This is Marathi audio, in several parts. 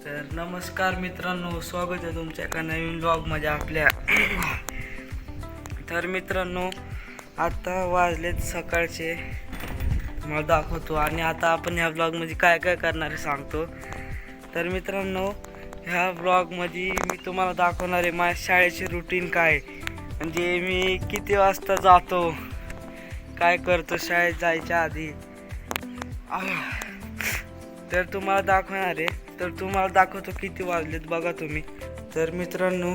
तर नमस्कार मित्रांनो, स्वागत आहे तुमच्या एका नवीन ब्लॉगमध्ये आपल्या. तर मित्रांनो, आता वाजलेत सकाळचे, मला दाखवतो. आणि आता आपण ह्या ब्लॉगमध्ये काय काय करणार आहे सांगतो. तर मित्रांनो, ह्या ब्लॉगमध्ये मी तुम्हाला दाखवणार आहे माझ्या शाळेचे रुटीन काय, म्हणजे मी किती वाजता जातो, काय करतो शाळेत जायच्या आधी, तर तुम्हाला दाखवणार आहे. तर तुम्हाला दाखवतो किती वाजलेत बघा तुम्ही. तर मित्रांनो,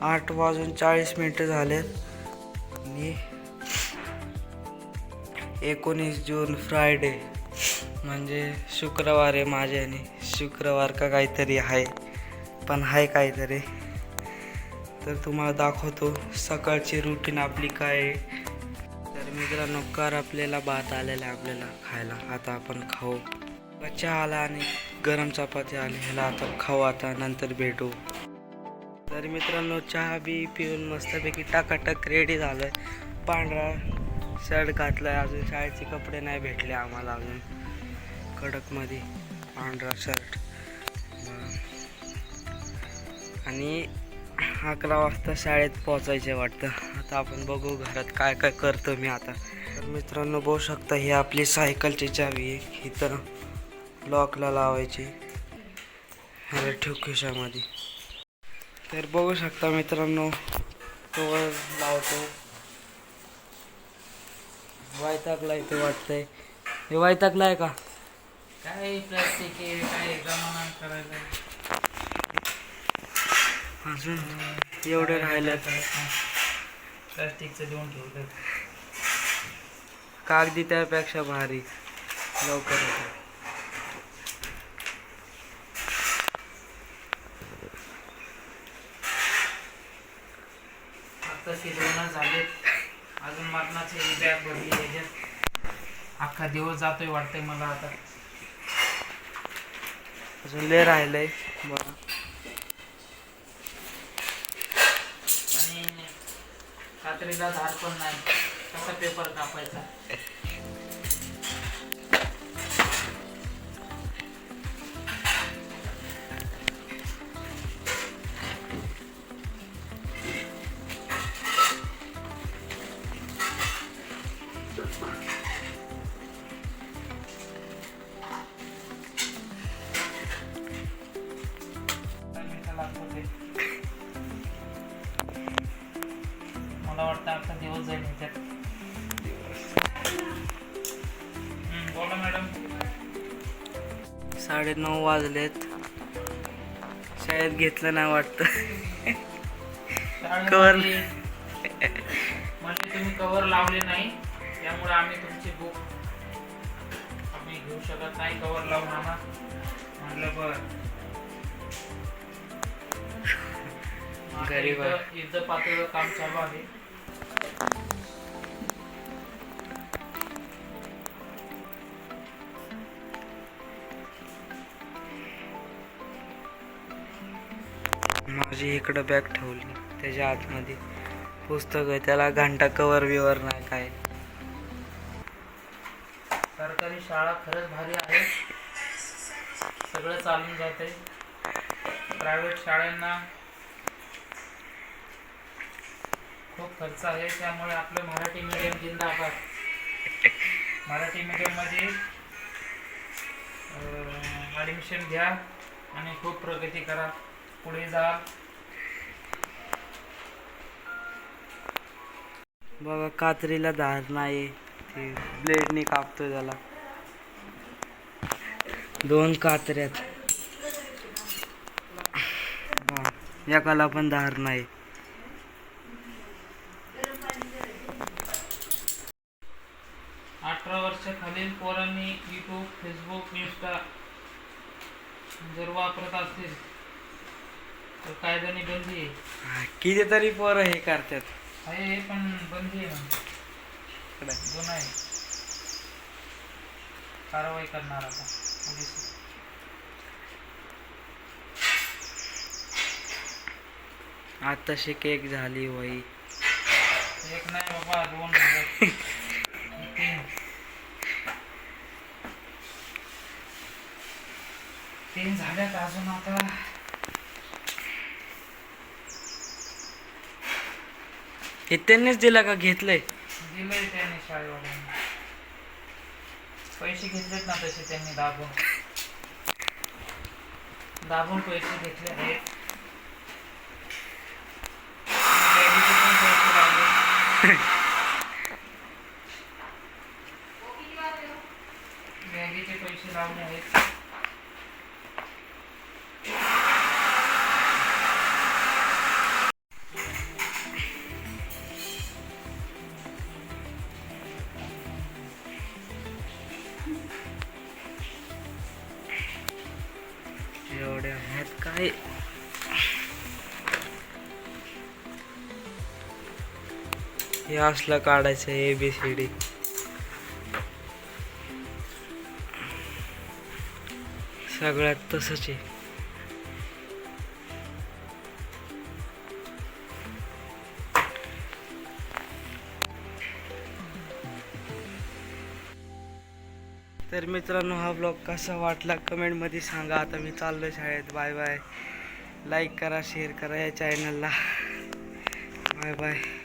8:40 झालेत आणि 19 जून फ्रायडे, म्हणजे शुक्रवार आहे माझ्याने. शुक्रवार का काहीतरी आहे, पण आहे काहीतरी. तर तुम्हाला दाखवतो सकाळची रुटीन आपली काय आहे. तर मित्रांनो, आपल्याला भात आलेला आहे आपल्याला खायला. आता आपण खाऊ. चहा आला आणि गरम चपाती आली, ह्याला आता खाऊ. आता नंतर भेटू. तर मित्रांनो, चहा बी पिऊन मस्तपैकी टाकाटक रेडी झालं आहे. पांढरा शर्ट घातला आहे, अजून शाळेचे कपडे नाही भेटले आम्हाला अजून. कडकमध्ये पांढरा शर्ट. आणि 11 वाजता शाळेत पोचायचे वाटतं. आता आपण बघू घरात काय काय करतो मी आता. तर मित्रांनो, बघू शकता ही आपली सायकलची चावी आहे. इथं लॉकला लावायची, ह्याला ठेव खिशामध्ये. तर बघू शकता मित्रांनो, कवर लावतो. वैतागला इथे वाटतंय. हे वैतागला आहे का काय? प्लास्टिक आहे, काय जमा करायला. अजून एवढे राहिलं. प्लास्टिकचं देऊन ठेवलं. कागदी त्यापेक्षा भारी, लवकर होतं. आता शिजवणं झालेत, अजून मरणाचे बॅग भरली ह्याच्यात. अख्खा दिवस जातोय वाटतंय मला आता. अजून लय राहिलंय बघा. आणि कात्रीला धार पण नाही, कसा पेपर कापायचा. मला वाटतं अख्खा दिवस जाईल ह्याच्यात. बोला मॅडम. 9:30 वाजलेत. शाळेत घेतलं नाही वाटतं कवर. म्हणजे तुम्ही कवर लावले नाही, त्यामुळे आम्ही तुमची बुक आम्ही घेऊ शकत नाही. कवर लावून आणा म्हटलं. बरं, गरीब युद्ध पातळीवर काम चालू आहे. माझी इकडं बॅग ठेवली, त्याच्या आतमध्ये पुस्तक आहे, त्याला घंटा कवर बिवर नाही काय. सरकारी शाळा खरंच भारी आहे, सगळं चालून जाते. प्रायव्हेट शाळांना खूप खर्च आहे, त्यामुळे आपलं मराठी मीडियम जिंदाबाद. मराठी मीडियममध्ये ॲडमिशन घ्या आणि खूप प्रगती करा, पुढे जा. बघा, कात्रीला धार नाही, ते ब्लेडने कापतो त्याला. 2 कात्र्यात, एकाला पण धार नाही. वर्ष खालील पोरांनी यूट्यूब, फेसबुक, इंस्टा जर वापरत असतील तर कायद्याने बंदी आहे. कितीतरी पोरं हे करतात. आहे पण बंदी आहे, गुन्हा आहे, कारवाई करणार आता पोलीस. आता शिक एक झाली वही. एक नाही बाबा, 2 झाले. 3 3 झाल्यात अजून आता. हे त्यांनीच दिला का घेतलंय? दिलंय त्याने शाळेवाल्यांनी. पैसे घेतलेत ना तसे त्यांनी दाबून दाबून पैसे घेतले आहेत. बॅगेचे पण पैसे लावले. बॅगेचे पैसे लावले आहेत. एवढे आहेत काय? हे असलं काढायचं ABCD. सगळ्यात तसंच आहे. तर मित्रांनो, हा ब्लॉग कसा वाटला कमेंटमध्ये सांगा. आता मी चाललो शाळेत. Bye bye. लाईक करा, शेअर करा या चॅनलला. Bye bye.